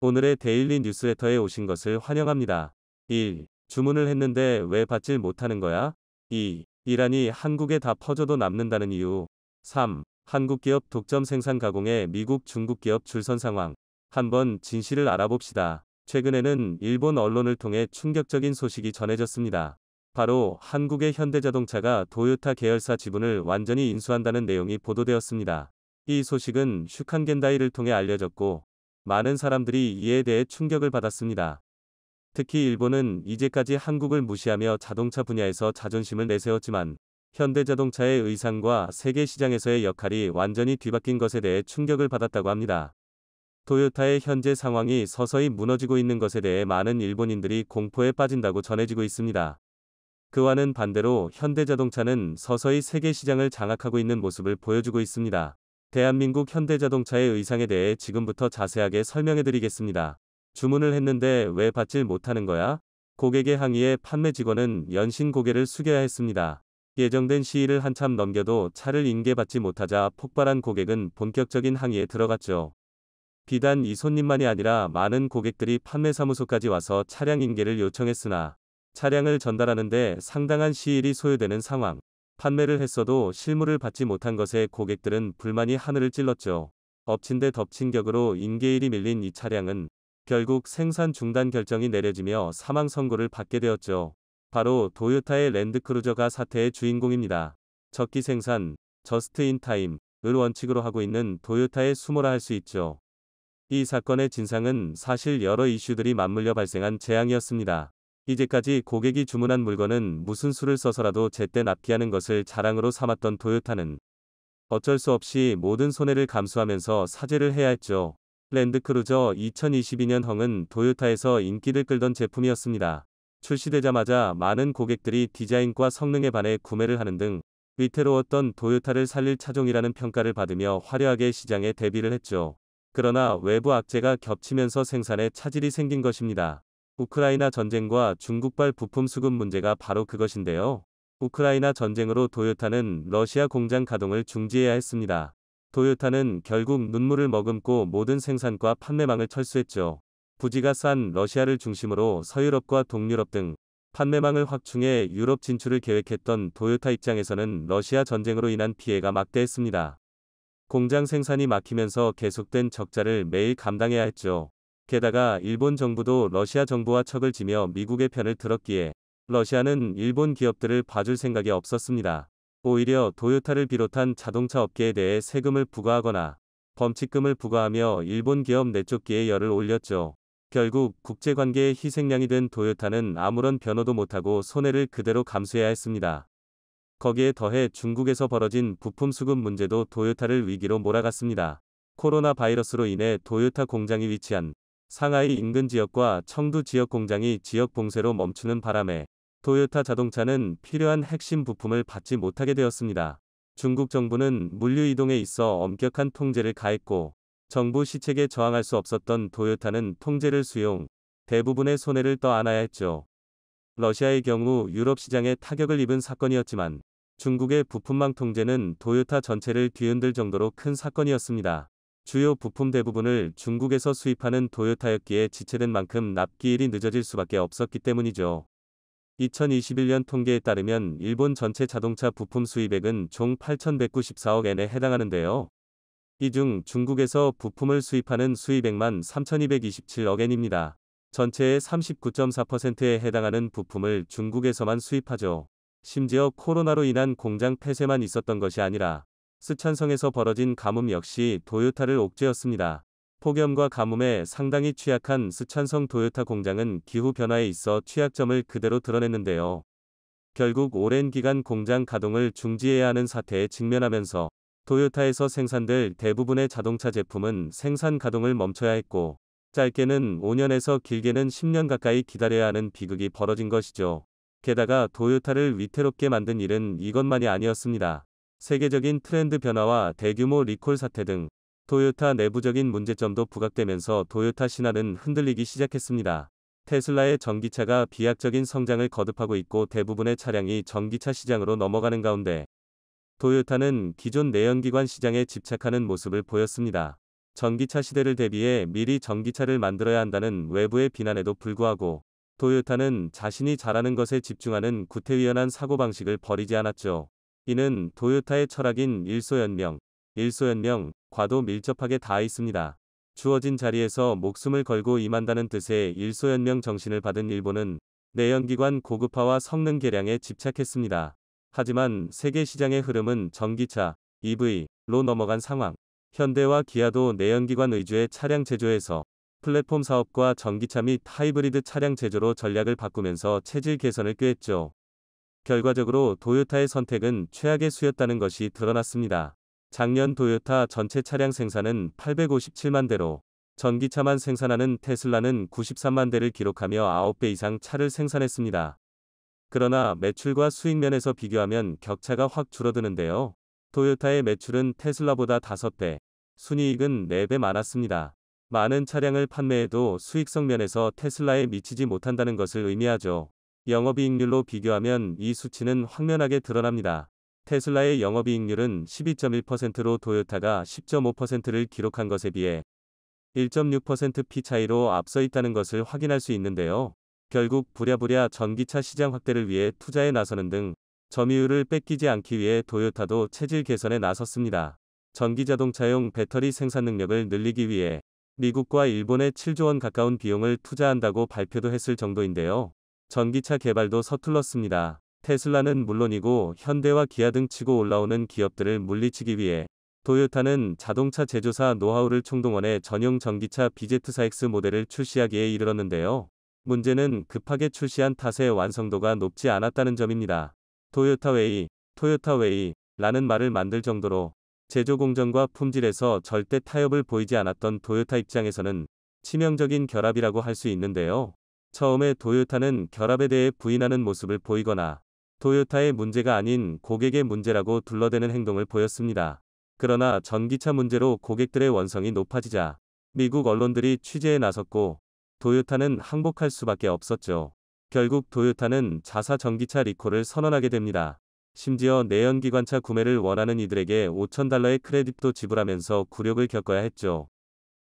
오늘의 데일리 뉴스레터에 오신 것을 환영합니다. 1. 주문을 했는데 왜 받질 못하는 거야? 2. 이란이 한국에 다 퍼져도 남는다는 이유. 3. 한국 기업 독점 생산 가공에 미국 중국 기업 줄선 상황. 한번 진실을 알아봅시다. 최근에는 일본 언론을 통해 충격적인 소식이 전해졌습니다. 바로 한국의 현대자동차가 도요타 계열사 지분을 완전히 인수한다는 내용이 보도되었습니다. 이 소식은 슈칸겐다이를 통해 알려졌고 많은 사람들이 이에 대해 충격을 받았습니다. 특히 일본은 이제까지 한국을 무시하며 자동차 분야에서 자존심을 내세웠지만 현대자동차의 의상과 세계 시장에서의 역할이 완전히 뒤바뀐 것에 대해 충격을 받았다고 합니다. 도요타의 현재 상황이 서서히 무너지고 있는 것에 대해 많은 일본인들이 공포에 빠진다고 전해지고 있습니다. 그와는 반대로 현대자동차는 서서히 세계 시장을 장악하고 있는 모습을 보여주고 있습니다. 대한민국 현대자동차의 의상에 대해 지금부터 자세하게 설명해드리겠습니다. 주문을 했는데 왜 받질 못하는 거야? 고객의 항의에 판매 직원은 연신 고개를 숙여야 했습니다. 예정된 시일을 한참 넘겨도 차를 인계받지 못하자 폭발한 고객은 본격적인 항의에 들어갔죠. 비단 이 손님만이 아니라 많은 고객들이 판매사무소까지 와서 차량 인계를 요청했으나 차량을 전달하는데 상당한 시일이 소요되는 상황. 판매를 했어도 실물을 받지 못한 것에 고객들은 불만이 하늘을 찔렀죠. 엎친 데 덮친 격으로 인계일이 밀린 이 차량은 결국 생산 중단 결정이 내려지며 사망 선고를 받게 되었죠. 바로 도요타의 랜드크루저가 사태의 주인공입니다. 적기 생산, 저스트 인 타임을 원칙으로 하고 있는 도요타의 수모라 할 수 있죠. 이 사건의 진상은 사실 여러 이슈들이 맞물려 발생한 재앙이었습니다. 이제까지 고객이 주문한 물건은 무슨 수를 써서라도 제때 납기하는 것을 자랑으로 삼았던 도요타는 어쩔 수 없이 모든 손해를 감수하면서 사죄를 해야 했죠. 랜드크루저 2022년형은 도요타에서 인기를 끌던 제품이었습니다. 출시되자마자 많은 고객들이 디자인과 성능에 반해 구매를 하는 등 위태로웠던 도요타를 살릴 차종이라는 평가를 받으며 화려하게 시장에 데뷔를 했죠. 그러나 외부 악재가 겹치면서 생산에 차질이 생긴 것입니다. 우크라이나 전쟁과 중국발 부품 수급 문제가 바로 그것인데요. 우크라이나 전쟁으로 도요타는 러시아 공장 가동을 중지해야 했습니다. 도요타는 결국 눈물을 머금고 모든 생산과 판매망을 철수했죠. 부지가 싼 러시아를 중심으로 서유럽과 동유럽 등 판매망을 확충해 유럽 진출을 계획했던 도요타 입장에서는 러시아 전쟁으로 인한 피해가 막대했습니다. 공장 생산이 막히면서 계속된 적자를 매일 감당해야 했죠. 게다가 일본 정부도 러시아 정부와 척을 지며 미국의 편을 들었기에 러시아는 일본 기업들을 봐줄 생각이 없었습니다. 오히려 도요타를 비롯한 자동차 업계에 대해 세금을 부과하거나 범칙금을 부과하며 일본 기업 내쫓기에 열을 올렸죠. 결국 국제관계의 희생양이 된 도요타는 아무런 변호도 못하고 손해를 그대로 감수해야 했습니다. 거기에 더해 중국에서 벌어진 부품 수급 문제도 도요타를 위기로 몰아갔습니다. 코로나 바이러스로 인해 도요타 공장이 위치한 상하이 인근 지역과 청두 지역 공장이 지역 봉쇄로 멈추는 바람에 도요타 자동차는 필요한 핵심 부품을 받지 못하게 되었습니다. 중국 정부는 물류 이동에 있어 엄격한 통제를 가했고 정부 시책에 저항할 수 없었던 도요타는 통제를 수용, 대부분의 손해를 떠안아야 했죠. 러시아의 경우 유럽 시장에 타격을 입은 사건이었지만 중국의 부품망 통제는 도요타 전체를 뒤흔들 정도로 큰 사건이었습니다. 주요 부품 대부분을 중국에서 수입하는 도요타였기에 지체된 만큼 납기일이 늦어질 수밖에 없었기 때문이죠. 2021년 통계에 따르면 일본 전체 자동차 부품 수입액은 총 8,194억 엔에 해당하는데요. 이 중 중국에서 부품을 수입하는 수입액만 3,227억 엔입니다. 전체의 39.4%에 해당하는 부품을 중국에서만 수입하죠. 심지어 코로나로 인한 공장 폐쇄만 있었던 것이 아니라 스촨성에서 벌어진 가뭄 역시 도요타를 옥죄었습니다. 폭염과 가뭄에 상당히 취약한 스촨성 도요타 공장은 기후변화에 있어 취약점을 그대로 드러냈는데요. 결국 오랜 기간 공장 가동을 중지해야 하는 사태에 직면하면서 도요타에서 생산될 대부분의 자동차 제품은 생산 가동을 멈춰야 했고 짧게는 5년에서 길게는 10년 가까이 기다려야 하는 비극이 벌어진 것이죠. 게다가 도요타를 위태롭게 만든 일은 이것만이 아니었습니다. 세계적인 트렌드 변화와 대규모 리콜 사태 등 도요타 내부적인 문제점도 부각되면서 도요타 신화는 흔들리기 시작했습니다. 테슬라의 전기차가 비약적인 성장을 거듭하고 있고 대부분의 차량이 전기차 시장으로 넘어가는 가운데 도요타는 기존 내연기관 시장에 집착하는 모습을 보였습니다. 전기차 시대를 대비해 미리 전기차를 만들어야 한다는 외부의 비난에도 불구하고 토요타는 자신이 잘하는 것에 집중하는 구태의연한 사고방식을 버리지 않았죠. 이는 토요타의 철학인 일소연명과도 밀접하게 닿아 있습니다. 주어진 자리에서 목숨을 걸고 임한다는 뜻의 일소연명 정신을 받은 일본은 내연기관 고급화와 성능 개량에 집착했습니다. 하지만 세계 시장의 흐름은 전기차, EV로 넘어간 상황. 현대와 기아도 내연기관 위주의 차량 제조에서 플랫폼 사업과 전기차 및 하이브리드 차량 제조로 전략을 바꾸면서 체질 개선을 꾀했죠. 결과적으로 토요타의 선택은 최악의 수였다는 것이 드러났습니다. 작년 토요타 전체 차량 생산은 857만 대로 전기차만 생산하는 테슬라는 93만 대를 기록하며 9배 이상 차를 생산했습니다. 그러나 매출과 수익 면에서 비교하면 격차가 확 줄어드는데요. 토요타의 매출은 테슬라보다 5배, 순이익은 4배 많았습니다. 많은 차량을 판매해도 수익성 면에서 테슬라에 미치지 못한다는 것을 의미하죠. 영업이익률로 비교하면 이 수치는 확연하게 드러납니다. 테슬라의 영업이익률은 12.1%로 토요타가 10.5%를 기록한 것에 비해 1.6%p 차이로 앞서 있다는 것을 확인할 수 있는데요. 결국 부랴부랴 전기차 시장 확대를 위해 투자에 나서는 등 점유율을 뺏기지 않기 위해 토요타도 체질 개선에 나섰습니다. 전기자동차용 배터리 생산 능력을 늘리기 위해 미국과 일본에 7조 원 가까운 비용을 투자한다고 발표도 했을 정도인데요. 전기차 개발도 서툴렀습니다. 테슬라는 물론이고 현대와 기아 등 치고 올라오는 기업들을 물리치기 위해 토요타는 자동차 제조사 노하우를 총동원해 전용 전기차 BZ4X 모델을 출시하기에 이르렀는데요. 문제는 급하게 출시한 탓에 완성도가 높지 않았다는 점입니다. 토요타웨이라는 말을 만들 정도로 제조 공정과 품질에서 절대 타협을 보이지 않았던 토요타 입장에서는 치명적인 결합이라고 할 수 있는데요. 처음에 토요타는 결합에 대해 부인하는 모습을 보이거나 토요타의 문제가 아닌 고객의 문제라고 둘러대는 행동을 보였습니다. 그러나 전기차 문제로 고객들의 원성이 높아지자 미국 언론들이 취재에 나섰고 토요타는 항복할 수밖에 없었죠. 결국 토요타는 자사 전기차 리콜을 선언하게 됩니다. 심지어 내연기관차 구매를 원하는 이들에게 $5,000의 크레딧도 지불하면서 굴욕을 겪어야 했죠.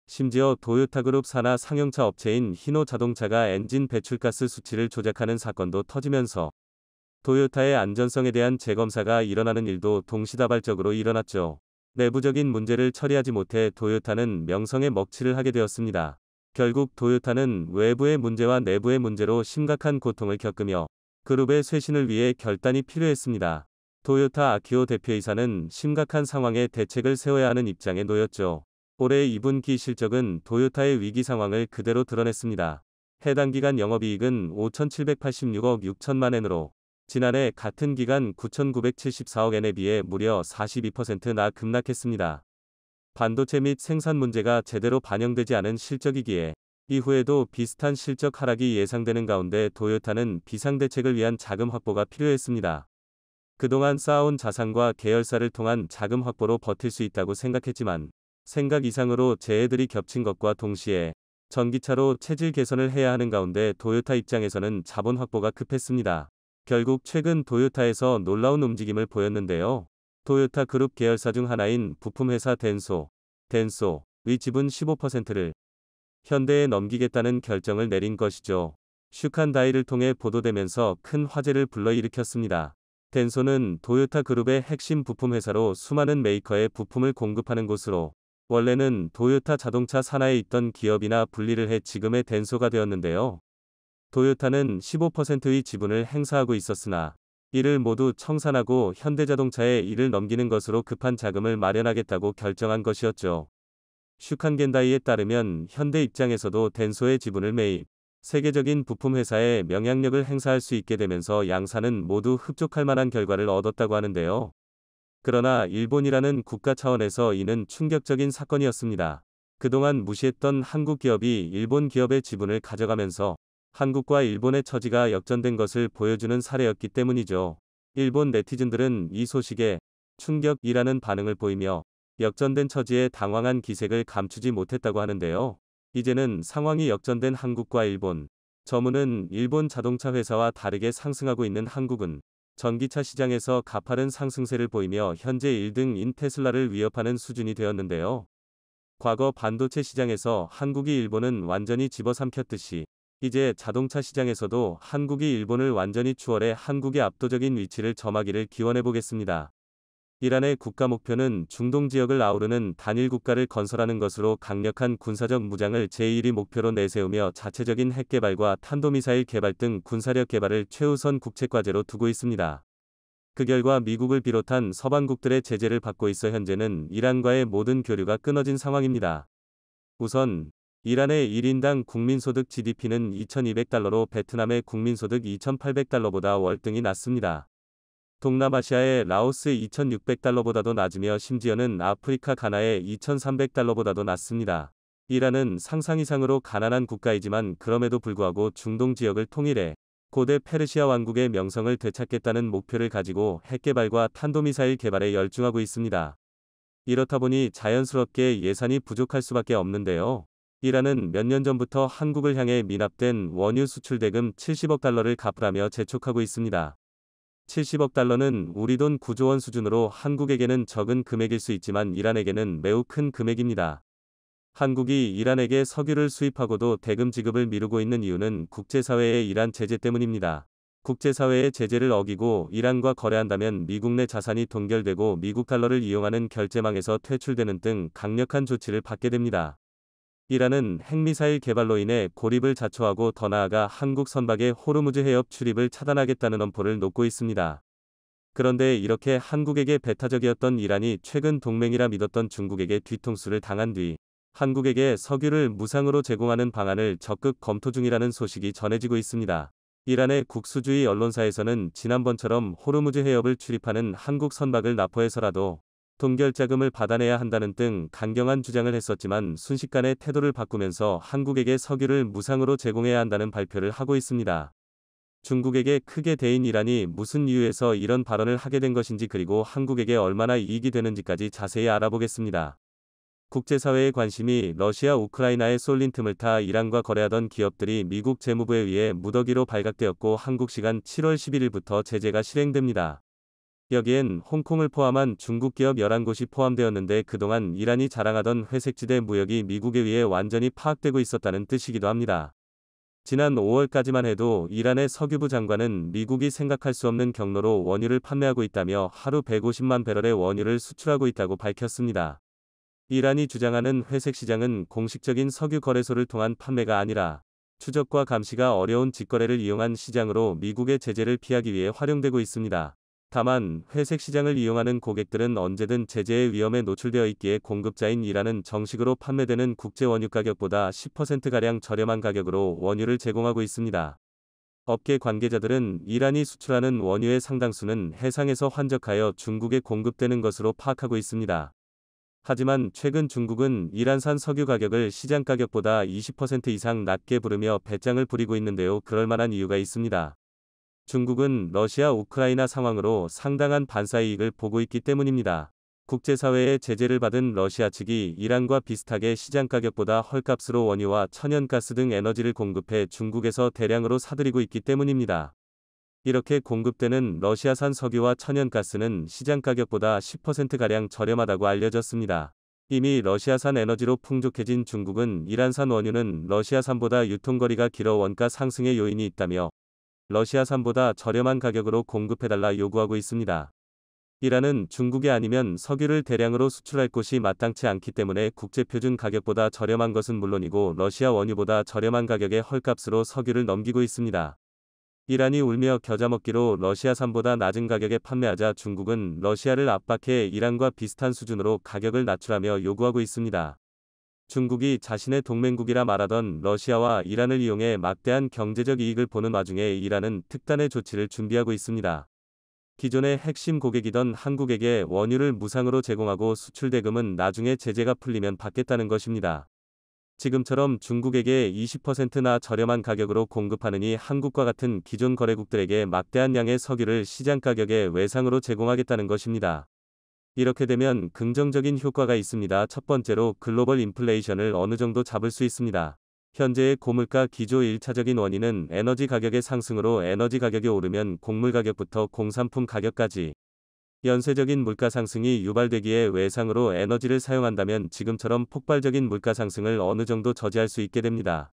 심지어 토요타 그룹 산하 상용차 업체인 히노 자동차가 엔진 배출가스 수치를 조작하는 사건도 터지면서 토요타의 안전성에 대한 재검사가 일어나는 일도 동시다발적으로 일어났죠. 내부적인 문제를 처리하지 못해 토요타는 명성에 먹칠을 하게 되었습니다. 결국 토요타는 외부의 문제와 내부의 문제로 심각한 고통을 겪으며 그룹의 쇄신을 위해 결단이 필요했습니다. 토요타 아키오 대표이사는 심각한 상황에 대책을 세워야 하는 입장에 놓였죠. 올해 2분기 실적은 토요타의 위기 상황을 그대로 드러냈습니다. 해당 기간 영업이익은 5,786억 6천만 엔으로 지난해 같은 기간 9,974억 엔에 비해 무려 42%나 급락했습니다. 반도체 및 생산 문제가 제대로 반영되지 않은 실적이기에 이후에도 비슷한 실적 하락이 예상되는 가운데 토요타는 비상대책을 위한 자금 확보가 필요했습니다. 그동안 쌓아온 자산과 계열사를 통한 자금 확보로 버틸 수 있다고 생각했지만 생각 이상으로 재해들이 겹친 것과 동시에 전기차로 체질 개선을 해야 하는 가운데 토요타 입장에서는 자본 확보가 급했습니다. 결국 최근 토요타에서 놀라운 움직임을 보였는데요. 토요타 그룹 계열사 중 하나인 부품회사 덴소의 지분 15%를 현대에 넘기겠다는 결정을 내린 것이죠. 슈칸다이를 통해 보도되면서 큰 화제를 불러일으켰습니다. 덴소는 토요타 그룹의 핵심 부품 회사로 수많은 메이커의 부품을 공급하는 곳으로 원래는 토요타 자동차 산하에 있던 기업이나 분리를 해 지금의 덴소가 되었는데요. 토요타는 15%의 지분을 행사하고 있었으나 이를 모두 청산하고 현대자동차에 이를 넘기는 것으로 급한 자금을 마련하겠다고 결정한 것이었죠. 슈칸겐다이에 따르면 현대 입장에서도 덴소의 지분을 매입, 세계적인 부품 회사에 영향력을 행사할 수 있게 되면서 양사는 모두 흡족할 만한 결과를 얻었다고 하는데요. 그러나 일본이라는 국가 차원에서 이는 충격적인 사건이었습니다. 그동안 무시했던 한국 기업이 일본 기업의 지분을 가져가면서 한국과 일본의 처지가 역전된 것을 보여주는 사례였기 때문이죠. 일본 네티즌들은 이 소식에 충격이라는 반응을 보이며 역전된 처지에 당황한 기색을 감추지 못했다고 하는데요. 이제는 상황이 역전된 한국과 일본, 저문은 일본 자동차 회사와 다르게 상승하고 있는 한국은 전기차 시장에서 가파른 상승세를 보이며 현재 1등인 테슬라를 위협하는 수준이 되었는데요. 과거 반도체 시장에서 한국이 일본은 완전히 집어삼켰듯이 이제 자동차 시장에서도 한국이 일본을 완전히 추월해 한국이 압도적인 위치를 점하기를 기원해 보겠습니다. 이란의 국가 목표는 중동 지역을 아우르는 단일 국가를 건설하는 것으로 강력한 군사적 무장을 제1위 목표로 내세우며 자체적인 핵 개발과 탄도미사일 개발 등 군사력 개발을 최우선 국책과제로 두고 있습니다. 그 결과 미국을 비롯한 서방국들의 제재를 받고 있어 현재는 이란과의 모든 교류가 끊어진 상황입니다. 우선 이란의 1인당 국민소득 GDP는 2,200달러로 베트남의 국민소득 2,800달러보다 월등히 낮습니다. 동남아시아의 라오스 2,600달러보다도 낮으며 심지어는 아프리카 가나의 2,300달러보다도 낮습니다. 이란은 상상 이상으로 가난한 국가이지만 그럼에도 불구하고 중동 지역을 통일해 고대 페르시아 왕국의 명성을 되찾겠다는 목표를 가지고 핵개발과 탄도미사일 개발에 열중하고 있습니다. 이렇다 보니 자연스럽게 예산이 부족할 수밖에 없는데요. 이란은 몇 년 전부터 한국을 향해 미납된 원유 수출 대금 70억 달러를 갚으라며 재촉하고 있습니다. 70억 달러는 우리 돈 9조 원 수준으로 한국에게는 적은 금액일 수 있지만 이란에게는 매우 큰 금액입니다. 한국이 이란에게 석유를 수입하고도 대금 지급을 미루고 있는 이유는 국제사회의 이란 제재 때문입니다. 국제사회의 제재를 어기고 이란과 거래한다면 미국 내 자산이 동결되고 미국 달러를 이용하는 결제망에서 퇴출되는 등 강력한 조치를 받게 됩니다. 이란은 핵미사일 개발로 인해 고립을 자초하고 더 나아가 한국 선박의 호르무즈 해협 출입을 차단하겠다는 엄포를 놓고 있습니다. 그런데 이렇게 한국에게 배타적이었던 이란이 최근 동맹이라 믿었던 중국에게 뒤통수를 당한 뒤 한국에게 석유를 무상으로 제공하는 방안을 적극 검토 중이라는 소식이 전해지고 있습니다. 이란의 국수주의 언론사에서는 지난번처럼 호르무즈 해협을 출입하는 한국 선박을 납포해서라도 동결자금을 받아내야 한다는 등 강경한 주장을 했었지만 순식간에 태도를 바꾸면서 한국에게 석유를 무상으로 제공해야 한다는 발표를 하고 있습니다. 중국에게 크게 대인 이란이 무슨 이유에서 이런 발언을 하게 된 것인지 그리고 한국에게 얼마나 이익이 되는지까지 자세히 알아보겠습니다. 국제사회의 관심이 러시아 우크라이나에 쏠린 틈을 타 이란과 거래하던 기업들이 미국 재무부에 의해 무더기로 발각되었고 한국 시간 7월 11일부터 제재가 실행됩니다. 여기엔 홍콩을 포함한 중국 기업 11곳이 포함되었는데 그동안 이란이 자랑하던 회색지대 무역이 미국에 의해 완전히 파악되고 있었다는 뜻이기도 합니다. 지난 5월까지만 해도 이란의 석유부 장관은 미국이 생각할 수 없는 경로로 원유를 판매하고 있다며 하루 150만 배럴의 원유를 수출하고 있다고 밝혔습니다. 이란이 주장하는 회색 시장은 공식적인 석유 거래소를 통한 판매가 아니라 추적과 감시가 어려운 직거래를 이용한 시장으로 미국의 제재를 피하기 위해 활용되고 있습니다. 다만 회색 시장을 이용하는 고객들은 언제든 제재의 위험에 노출되어 있기에 공급자인 이란은 정식으로 판매되는 국제 원유 가격보다 10%가량 저렴한 가격으로 원유를 제공하고 있습니다. 업계 관계자들은 이란이 수출하는 원유의 상당수는 해상에서 환적하여 중국에 공급되는 것으로 파악하고 있습니다. 하지만 최근 중국은 이란산 석유 가격을 시장 가격보다 20% 이상 낮게 부르며 배짱을 부리고 있는데요. 그럴 만한 이유가 있습니다. 중국은 러시아 우크라이나 상황으로 상당한 반사이익을 보고 있기 때문입니다. 국제사회의 제재를 받은 러시아 측이 이란과 비슷하게 시장 가격보다 헐값으로 원유와 천연가스 등 에너지를 공급해 중국에서 대량으로 사들이고 있기 때문입니다. 이렇게 공급되는 러시아산 석유와 천연가스는 시장 가격보다 10%가량 저렴하다고 알려졌습니다. 이미 러시아산 에너지로 풍족해진 중국은 이란산 원유는 러시아산보다 유통거리가 길어 원가 상승의 요인이 있다며 러시아산보다 저렴한 가격으로 공급해달라 요구하고 있습니다. 이란은 중국이 아니면 석유를 대량으로 수출할 곳이 마땅치 않기 때문에 국제표준 가격보다 저렴한 것은 물론이고 러시아 원유보다 저렴한 가격의 헐값으로 석유를 넘기고 있습니다. 이란이 울며 겨자 먹기로 러시아산보다 낮은 가격에 판매하자 중국은 러시아를 압박해 이란과 비슷한 수준으로 가격을 낮추라며 요구하고 있습니다. 중국이 자신의 동맹국이라 말하던 러시아와 이란을 이용해 막대한 경제적 이익을 보는 와중에 이란은 특단의 조치를 준비하고 있습니다. 기존의 핵심 고객이던 한국에게 원유를 무상으로 제공하고 수출 대금은 나중에 제재가 풀리면 받겠다는 것입니다. 지금처럼 중국에게 20%나 저렴한 가격으로 공급하느니 한국과 같은 기존 거래국들에게 막대한 양의 석유를 시장 가격에 외상으로 제공하겠다는 것입니다. 이렇게 되면 긍정적인 효과가 있습니다. 첫 번째로 글로벌 인플레이션을 어느 정도 잡을 수 있습니다. 현재의 고물가 기조 1차적인 원인은 에너지 가격의 상승으로 에너지 가격이 오르면 곡물 가격부터 공산품 가격까지 연쇄적인 물가 상승이 유발되기에 외상으로 에너지를 사용한다면 지금처럼 폭발적인 물가 상승을 어느 정도 저지할 수 있게 됩니다.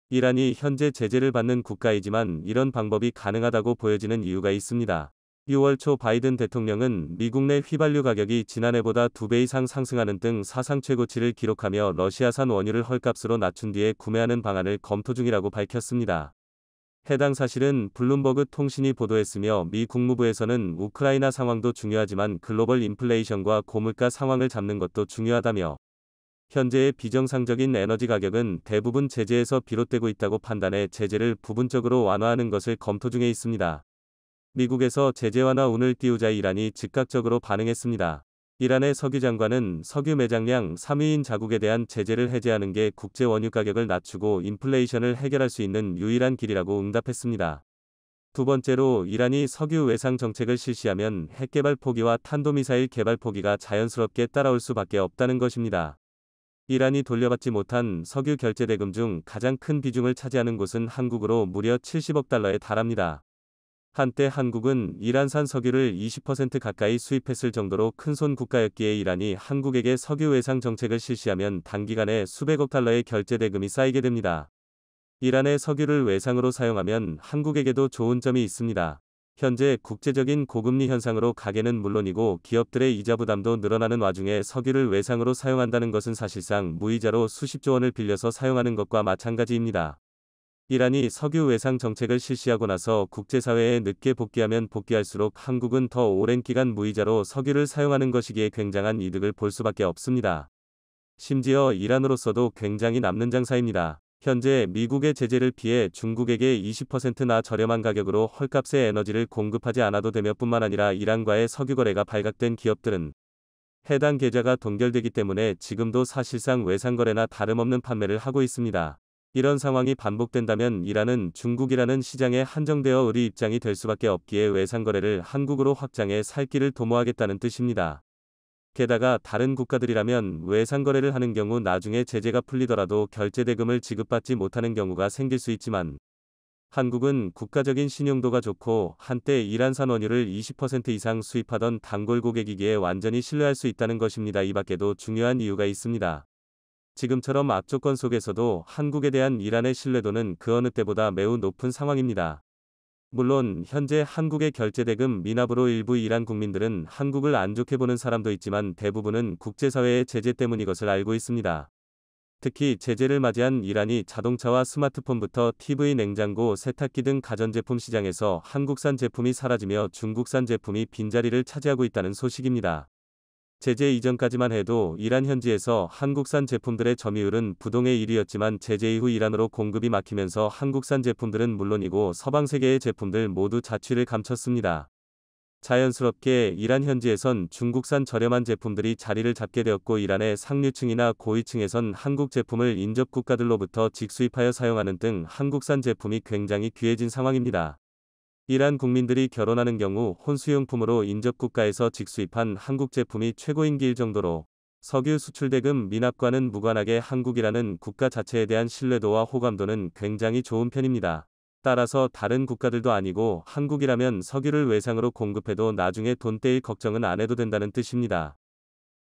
이란이 현재 제재를 받는 국가이지만 이런 방법이 가능하다고 보여지는 이유가 있습니다. 6월 초 바이든 대통령은 미국 내 휘발유 가격이 지난해보다 2배 이상 상승하는 등 사상 최고치를 기록하며 러시아산 원유를 헐값으로 낮춘 뒤에 구매하는 방안을 검토 중이라고 밝혔습니다. 해당 사실은 블룸버그 통신이 보도했으며 미 국무부에서는 우크라이나 상황도 중요하지만 글로벌 인플레이션과 고물가 상황을 잡는 것도 중요하다며 현재의 비정상적인 에너지 가격은 대부분 제재에서 비롯되고 있다고 판단해 제재를 부분적으로 완화하는 것을 검토 중에 있습니다. 미국에서 제재 완화 운을 띄우자 이란이 즉각적으로 반응했습니다. 이란의 석유 장관은 석유 매장량 3위인 자국에 대한 제재를 해제하는 게 국제 원유 가격을 낮추고 인플레이션을 해결할 수 있는 유일한 길이라고 응답했습니다. 두 번째로 이란이 석유 외상 정책을 실시하면 핵개발 포기와 탄도미사일 개발 포기가 자연스럽게 따라올 수밖에 없다는 것입니다. 이란이 돌려받지 못한 석유 결제 대금 중 가장 큰 비중을 차지하는 곳은 한국으로 무려 70억 달러에 달합니다. 한때 한국은 이란산 석유를 20% 가까이 수입했을 정도로 큰손 국가였기에 이란이 한국에게 석유 외상 정책을 실시하면 단기간에 수백억 달러의 결제 대금이 쌓이게 됩니다. 이란의 석유를 외상으로 사용하면 한국에게도 좋은 점이 있습니다. 현재 국제적인 고금리 현상으로 가계는 물론이고 기업들의 이자 부담도 늘어나는 와중에 석유를 외상으로 사용한다는 것은 사실상 무이자로 수십조 원을 빌려서 사용하는 것과 마찬가지입니다. 이란이 석유 외상 정책을 실시하고 나서 국제사회에 늦게 복귀하면 복귀할수록 한국은 더 오랜 기간 무이자로 석유를 사용하는 것이기에 굉장한 이득을 볼 수밖에 없습니다. 심지어 이란으로서도 굉장히 남는 장사입니다. 현재 미국의 제재를 피해 중국에게 20%나 저렴한 가격으로 헐값의 에너지를 공급하지 않아도 되며 뿐만 아니라 이란과의 석유 거래가 발각된 기업들은 해당 계좌가 동결되기 때문에 지금도 사실상 외상거래나 다름없는 판매를 하고 있습니다. 이런 상황이 반복된다면 이란은 중국이라는 시장에 한정되어 의리 입장이 될 수밖에 없기에 외상거래를 한국으로 확장해 살 길을 도모하겠다는 뜻입니다. 게다가 다른 국가들이라면 외상거래를 하는 경우 나중에 제재가 풀리더라도 결제대금을 지급받지 못하는 경우가 생길 수 있지만 한국은 국가적인 신용도가 좋고 한때 이란산 원유를 20% 이상 수입하던 단골 고객이기에 완전히 신뢰할 수 있다는 것입니다. 이 밖에도 중요한 이유가 있습니다. 지금처럼 악조건 속에서도 한국에 대한 이란의 신뢰도는 그 어느 때보다 매우 높은 상황입니다. 물론 현재 한국의 결제대금 미납으로 일부 이란 국민들은 한국을 안 좋게 보는 사람도 있지만 대부분은 국제사회의 제재 때문인 것을 알고 있습니다. 특히 제재를 맞이한 이란이 자동차와 스마트폰부터 TV, 냉장고, 세탁기 등 가전제품 시장에서 한국산 제품이 사라지며 중국산 제품이 빈자리를 차지하고 있다는 소식입니다. 제재 이전까지만 해도 이란 현지에서 한국산 제품들의 점유율은 부동의 1위였지만 제재 이후 이란으로 공급이 막히면서 한국산 제품들은 물론이고 서방 세계의 제품들 모두 자취를 감췄습니다. 자연스럽게 이란 현지에선 중국산 저렴한 제품들이 자리를 잡게 되었고 이란의 상류층이나 고위층에선 한국 제품을 인접 국가들로부터 직수입하여 사용하는 등 한국산 제품이 굉장히 귀해진 상황입니다. 이란 국민들이 결혼하는 경우 혼수용품으로 인접국가에서 직수입한 한국 제품이 최고인 길 정도로 석유 수출대금 미납과는 무관하게 한국이라는 국가 자체에 대한 신뢰도와 호감도는 굉장히 좋은 편입니다. 따라서 다른 국가들도 아니고 한국이라면 석유를 외상으로 공급해도 나중에 돈 떼일 걱정은 안 해도 된다는 뜻입니다.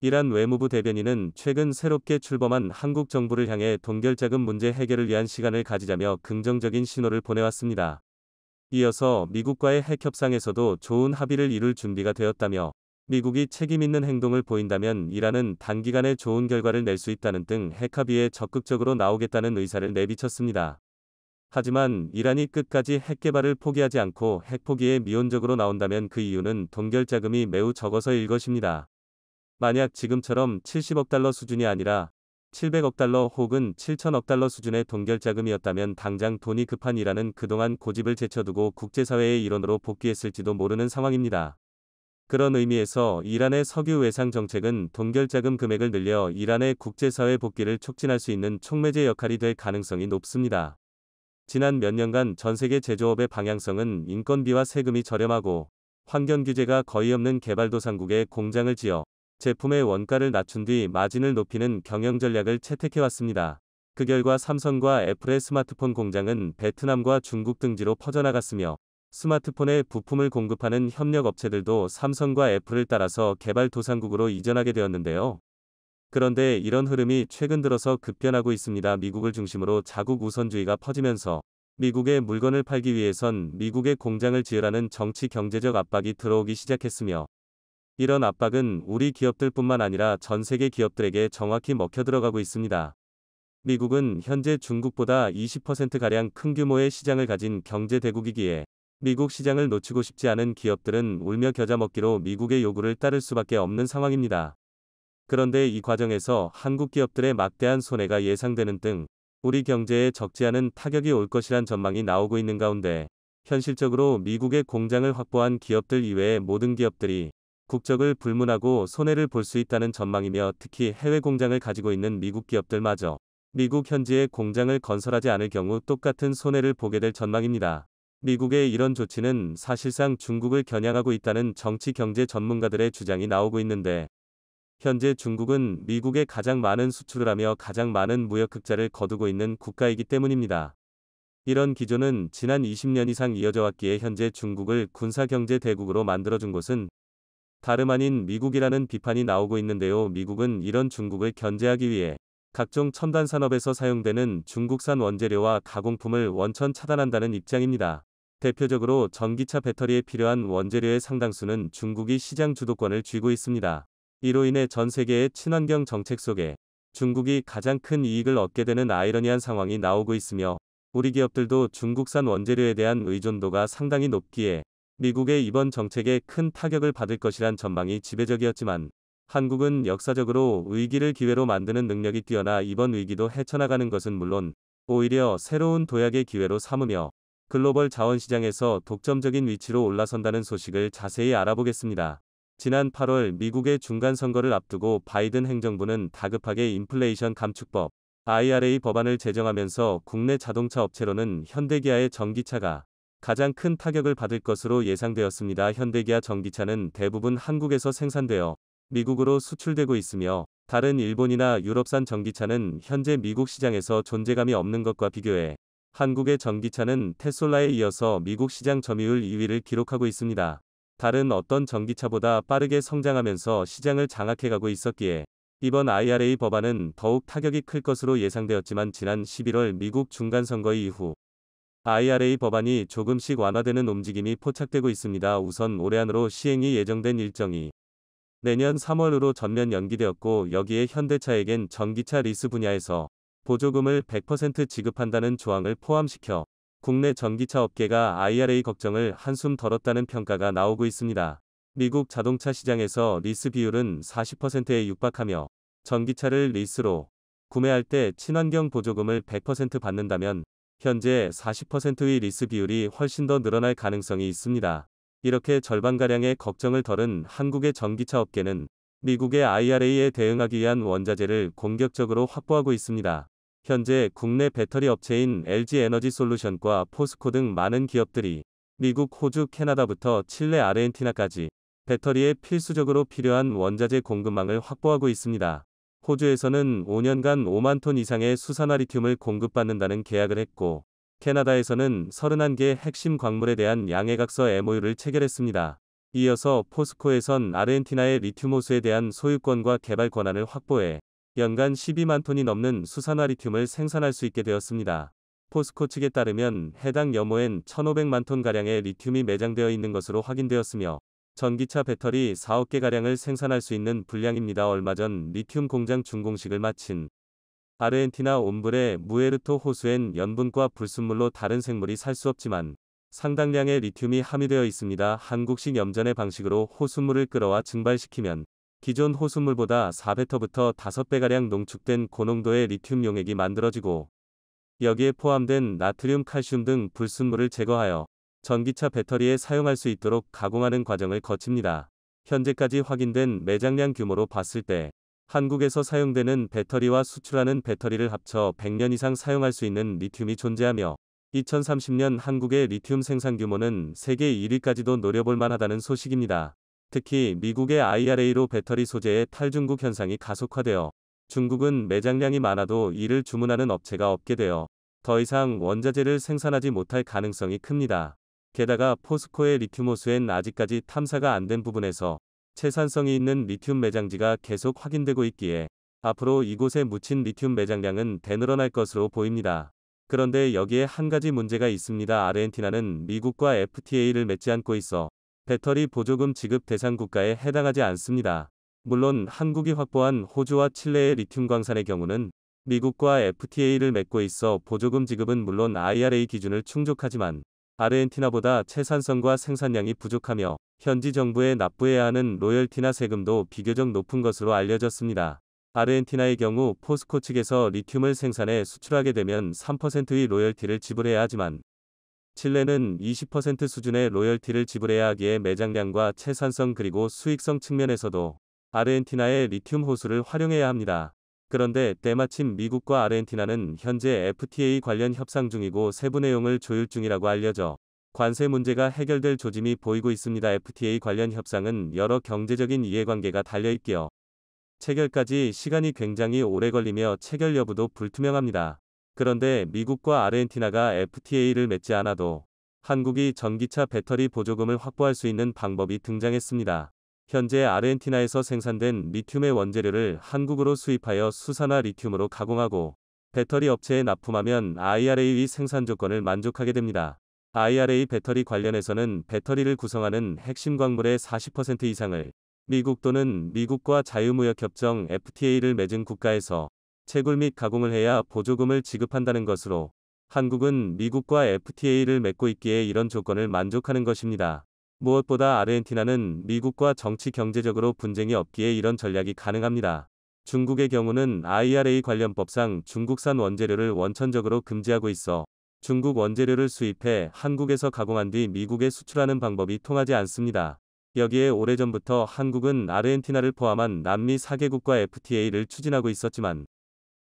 이란 외무부 대변인은 최근 새롭게 출범한 한국 정부를 향해 동결자금 문제 해결을 위한 시간을 가지자며 긍정적인 신호를 보내왔습니다. 이어서 미국과의 핵 협상에서도 좋은 합의를 이룰 준비가 되었다며 미국이 책임 있는 행동을 보인다면 이란은 단기간에 좋은 결과를 낼 수 있다는 등 핵 합의에 적극적으로 나오겠다는 의사를 내비쳤습니다. 하지만 이란이 끝까지 핵 개발을 포기하지 않고 핵 포기에 미온적으로 나온다면 그 이유는 동결 자금이 매우 적어서일 것입니다. 만약 지금처럼 70억 달러 수준이 아니라 700억 달러 혹은 7천억 달러 수준의 동결 자금이었다면 당장 돈이 급한 이란은 그동안 고집을 제쳐두고 국제사회의 일원으로 복귀했을지도 모르는 상황입니다. 그런 의미에서 이란의 석유 외상 정책은 동결 자금 금액을 늘려 이란의 국제사회 복귀를 촉진할 수 있는 촉매제 역할이 될 가능성이 높습니다. 지난 몇 년간 전세계 제조업의 방향성은 인건비와 세금이 저렴하고 환경 규제가 거의 없는 개발도상국에 공장을 지어 제품의 원가를 낮춘 뒤 마진을 높이는 경영 전략을 채택해왔습니다. 그 결과 삼성과 애플의 스마트폰 공장은 베트남과 중국 등지로 퍼져나갔으며 스마트폰에 부품을 공급하는 협력 업체들도 삼성과 애플을 따라서 개발도상국으로 이전하게 되었는데요. 그런데 이런 흐름이 최근 들어서 급변하고 있습니다. 미국을 중심으로 자국 우선주의가 퍼지면서 미국의 물건을 팔기 위해선 미국의 공장을 지으라는 정치 경제적 압박이 들어오기 시작했으며, 이런 압박은 우리 기업들뿐만 아니라 전 세계 기업들에게 정확히 먹혀 들어가고 있습니다. 미국은 현재 중국보다 20%가량 큰 규모의 시장을 가진 경제 대국이기에 미국 시장을 놓치고 싶지 않은 기업들은 울며 겨자 먹기로 미국의 요구를 따를 수밖에 없는 상황입니다. 그런데 이 과정에서 한국 기업들의 막대한 손해가 예상되는 등 우리 경제에 적지 않은 타격이 올 것이란 전망이 나오고 있는 가운데, 현실적으로 미국의 공장을 확보한 기업들 이외의 모든 기업들이 국적을 불문하고 손해를 볼 수 있다는 전망이며, 특히 해외 공장을 가지고 있는 미국 기업들마저 미국 현지에 공장을 건설하지 않을 경우 똑같은 손해를 보게 될 전망입니다. 미국의 이런 조치는 사실상 중국을 겨냥하고 있다는 정치 경제 전문가들의 주장이 나오고 있는데, 현재 중국은 미국에 가장 많은 수출을 하며 가장 많은 무역 흑자를 거두고 있는 국가이기 때문입니다. 이런 기조는 지난 20년 이상 이어져 왔기에 현재 중국을 군사경제 대국으로 만들어준 곳은 다름 아닌 미국이라는 비판이 나오고 있는데요. 미국은 이런 중국을 견제하기 위해 각종 첨단 산업에서 사용되는 중국산 원재료와 가공품을 원천 차단한다는 입장입니다. 대표적으로 전기차 배터리에 필요한 원재료의 상당수는 중국이 시장 주도권을 쥐고 있습니다. 이로 인해 전 세계의 친환경 정책 속에 중국이 가장 큰 이익을 얻게 되는 아이러니한 상황이 나오고 있으며, 우리 기업들도 중국산 원재료에 대한 의존도가 상당히 높기에 미국의 이번 정책에 큰 타격을 받을 것이란 전망이 지배적이었지만, 한국은 역사적으로 위기를 기회로 만드는 능력이 뛰어나 이번 위기도 헤쳐나가는 것은 물론 오히려 새로운 도약의 기회로 삼으며 글로벌 자원시장에서 독점적인 위치로 올라선다는 소식을 자세히 알아보겠습니다. 지난 8월 미국의 중간선거를 앞두고 바이든 행정부는 다급하게 인플레이션 감축법 IRA 법안을 제정하면서 국내 자동차 업체로는 현대기아의 전기차가 가장 큰 타격을 받을 것으로 예상되었습니다. 현대기아 전기차는 대부분 한국에서 생산되어 미국으로 수출되고 있으며, 다른 일본이나 유럽산 전기차는 현재 미국 시장에서 존재감이 없는 것과 비교해 한국의 전기차는 테슬라에 이어서 미국 시장 점유율 2위를 기록하고 있습니다. 다른 어떤 전기차보다 빠르게 성장하면서 시장을 장악해가고 있었기에 이번 IRA 법안은 더욱 타격이 클 것으로 예상되었지만, 지난 11월 미국 중간선거 이후 IRA 법안이 조금씩 완화되는 움직임이 포착되고 있습니다. 우선 올해 안으로 시행이 예정된 일정이 내년 3월으로 전면 연기되었고, 여기에 현대차에겐 전기차 리스 분야에서 보조금을 100% 지급한다는 조항을 포함시켜 국내 전기차 업계가 IRA 걱정을 한숨 덜었다는 평가가 나오고 있습니다. 미국 자동차 시장에서 리스 비율은 40%에 육박하며, 전기차를 리스로 구매할 때 친환경 보조금을 100% 받는다면 현재 40%의 리스 비율이 훨씬 더 늘어날 가능성이 있습니다. 이렇게 절반가량의 걱정을 덜은 한국의 전기차 업계는 미국의 IRA에 대응하기 위한 원자재를 공격적으로 확보하고 있습니다. 현재 국내 배터리 업체인 LG에너지솔루션과 포스코 등 많은 기업들이 미국, 호주, 캐나다부터 칠레, 아르헨티나까지 배터리에 필수적으로 필요한 원자재 공급망을 확보하고 있습니다. 호주에서는 5년간 5만 톤 이상의 수산화 리튬을 공급받는다는 계약을 했고, 캐나다에서는 31개 핵심 광물에 대한 양해각서 MOU를 체결했습니다. 이어서 포스코에선 아르헨티나의 리튬 호수에 대한 소유권과 개발 권한을 확보해 연간 12만 톤이 넘는 수산화 리튬을 생산할 수 있게 되었습니다. 포스코 측에 따르면 해당 염호엔 1,500만 톤가량의 리튬이 매장되어 있는 것으로 확인되었으며, 전기차 배터리 4억 개가량을 생산할 수 있는 분량입니다. 얼마 전 리튬 공장 준공식을 마친 아르헨티나 옴브레 무에르토 호수엔 염분과 불순물로 다른 생물이 살 수 없지만 상당량의 리튬이 함유되어 있습니다. 한국식 염전의 방식으로 호수물을 끓어와 증발시키면 기존 호수물보다 4배터부터 5배가량 농축된 고농도의 리튬 용액이 만들어지고, 여기에 포함된 나트륨, 칼슘 등 불순물을 제거하여 전기차 배터리에 사용할 수 있도록 가공하는 과정을 거칩니다. 현재까지 확인된 매장량 규모로 봤을 때 한국에서 사용되는 배터리와 수출하는 배터리를 합쳐 100년 이상 사용할 수 있는 리튬이 존재하며, 2030년 한국의 리튬 생산 규모는 세계 1위까지도 노려볼 만하다는 소식입니다. 특히 미국의 IRA로 배터리 소재의 탈중국 현상이 가속화되어 중국은 매장량이 많아도 이를 주문하는 업체가 없게 되어 더 이상 원자재를 생산하지 못할 가능성이 큽니다. 게다가 포스코의 리튬 호수엔 아직까지 탐사가 안 된 부분에서 채산성이 있는 리튬 매장지가 계속 확인되고 있기에 앞으로 이곳에 묻힌 리튬 매장량은 대늘어날 것으로 보입니다. 그런데 여기에 한 가지 문제가 있습니다. 아르헨티나는 미국과 FTA를 맺지 않고 있어 배터리 보조금 지급 대상 국가에 해당하지 않습니다. 물론 한국이 확보한 호주와 칠레의 리튬 광산의 경우는 미국과 FTA를 맺고 있어 보조금 지급은 물론 IRA 기준을 충족하지만 아르헨티나보다 채산성과 생산량이 부족하며 현지 정부에 납부해야 하는 로열티나 세금도 비교적 높은 것으로 알려졌습니다. 아르헨티나의 경우 포스코 측에서 리튬을 생산해 수출하게 되면 3%의 로열티를 지불해야 하지만 칠레는 20% 수준의 로열티를 지불해야 하기에 매장량과 채산성 그리고 수익성 측면에서도 아르헨티나의 리튬 호수를 활용해야 합니다. 그런데 때마침 미국과 아르헨티나는 현재 FTA 관련 협상 중이고 세부 내용을 조율 중이라고 알려져 관세 문제가 해결될 조짐이 보이고 있습니다. FTA 관련 협상은 여러 경제적인 이해관계가 달려있기에 체결까지 시간이 굉장히 오래 걸리며 체결 여부도 불투명합니다. 그런데 미국과 아르헨티나가 FTA를 맺지 않아도 한국이 전기차 배터리 보조금을 확보할 수 있는 방법이 등장했습니다. 현재 아르헨티나에서 생산된 리튬의 원재료를 한국으로 수입하여 수산화 리튬으로 가공하고 배터리 업체에 납품하면 IRA의 생산 조건을 만족하게 됩니다. IRA 배터리 관련해서는 배터리를 구성하는 핵심 광물의 40% 이상을 미국 또는 미국과 자유무역협정 FTA를 맺은 국가에서 채굴 및 가공을 해야 보조금을 지급한다는 것으로 한국은 미국과 FTA를 맺고 있기에 이런 조건을 만족하는 것입니다. 무엇보다 아르헨티나는 미국과 정치 경제적으로 분쟁이 없기에 이런 전략이 가능합니다. 중국의 경우는 IRA 관련법상 중국산 원재료를 원천적으로 금지하고 있어 중국 원재료를 수입해 한국에서 가공한 뒤 미국에 수출하는 방법이 통하지 않습니다. 여기에 오래전부터 한국은 아르헨티나를 포함한 남미 4개국과 FTA를 추진하고 있었지만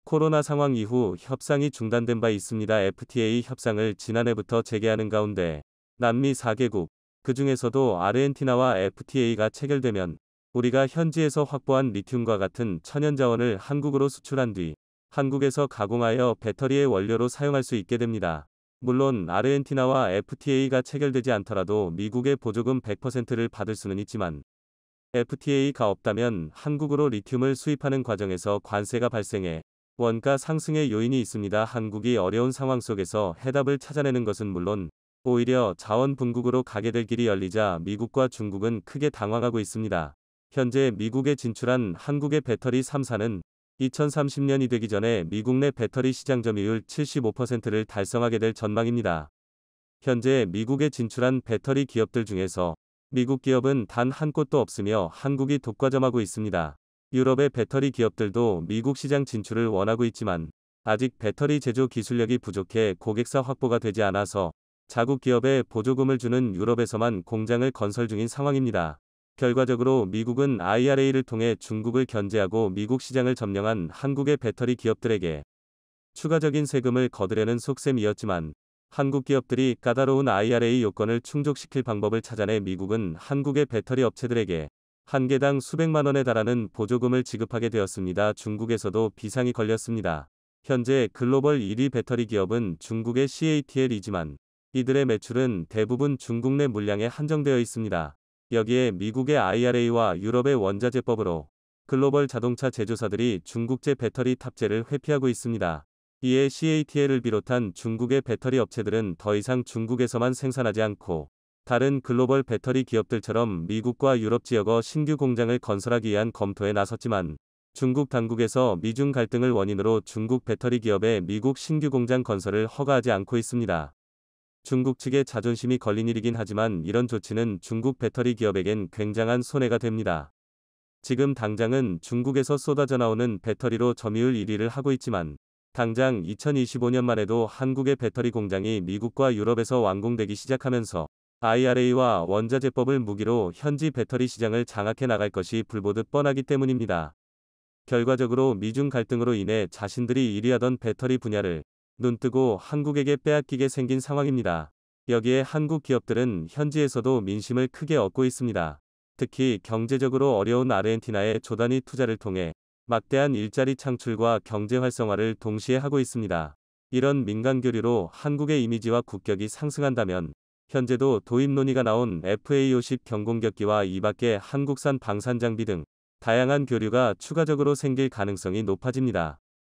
코로나 상황 이후 협상이 중단된 바 있습니다. FTA 협상을 지난해부터 재개하는 가운데 남미 4개국, 그 중에서도 아르헨티나와 FTA가 체결되면 우리가 현지에서 확보한 리튬과 같은 천연자원을 한국으로 수출한 뒤 한국에서 가공하여 배터리의 원료로 사용할 수 있게 됩니다. 물론 아르헨티나와 FTA가 체결되지 않더라도 미국의 보조금 100%를 받을 수는 있지만 FTA가 없다면 한국으로 리튬을 수입하는 과정에서 관세가 발생해 원가 상승의 요인이 있습니다. 한국이 어려운 상황 속에서 해답을 찾아내는 것은 물론 오히려 자원 분국으로 가게 될 길이 열리자 미국과 중국은 크게 당황하고 있습니다. 현재 미국에 진출한 한국의 배터리 3사는 2030년이 되기 전에 미국 내 배터리 시장 점유율 75%를 달성하게 될 전망입니다. 현재 미국에 진출한 배터리 기업들 중에서 미국 기업은 단 한 곳도 없으며 한국이 독과점하고 있습니다. 유럽의 배터리 기업들도 미국 시장 진출을 원하고 있지만 아직 배터리 제조 기술력이 부족해 고객사 확보가 되지 않아서 자국 기업에 보조금을 주는 유럽에서만 공장을 건설 중인 상황입니다. 결과적으로 미국은 IRA를 통해 중국을 견제하고 미국 시장을 점령한 한국의 배터리 기업들에게 추가적인 세금을 거두려는 속셈이었지만 한국 기업들이 까다로운 IRA 요건을 충족시킬 방법을 찾아내 미국은 한국의 배터리 업체들에게 한 개당 수백만 원에 달하는 보조금을 지급하게 되었습니다. 중국에서도 비상이 걸렸습니다. 현재 글로벌 1위 배터리 기업은 중국의 CATL이지만 이들의 매출은 대부분 중국 내 물량에 한정되어 있습니다. 여기에 미국의 IRA와 유럽의 원자재법으로 글로벌 자동차 제조사들이 중국제 배터리 탑재를 회피하고 있습니다. 이에 CATL을 비롯한 중국의 배터리 업체들은 더 이상 중국에서만 생산하지 않고 다른 글로벌 배터리 기업들처럼 미국과 유럽 지역의 신규 공장을 건설하기 위한 검토에 나섰지만 중국 당국에서 미중 갈등을 원인으로 중국 배터리 기업의 미국 신규 공장 건설을 허가하지 않고 있습니다. 중국 측의 자존심이 걸린 일이긴 하지만 이런 조치는 중국 배터리 기업에겐 굉장한 손해가 됩니다. 지금 당장은 중국에서 쏟아져 나오는 배터리로 점유율 1위를 하고 있지만 당장 2025년만 해도 한국의 배터리 공장이 미국과 유럽에서 완공되기 시작하면서 IRA와 원자재법을 무기로 현지 배터리 시장을 장악해 나갈 것이 불보듯 뻔하기 때문입니다. 결과적으로 미중 갈등으로 인해 자신들이 1위하던 배터리 분야를 눈뜨고 한국에게 빼앗기게 생긴 상황입니다. 여기에 한국 기업들은 현지에서도 민심을 크게 얻고 있습니다. 특히 경제적으로 어려운 아르헨티나에 조단위 투자를 통해 막대한 일자리 창출과 경제 활성화를 동시에 하고 있습니다. 이런 민간 교류로 한국의 이미지와 국격이 상승한다면 현재도 도입 논의가 나온 FA50 경공격기와 이밖에 한국산 방산장비 등 다양한 교류가 추가적으로 생길 가능성이 높아집니다.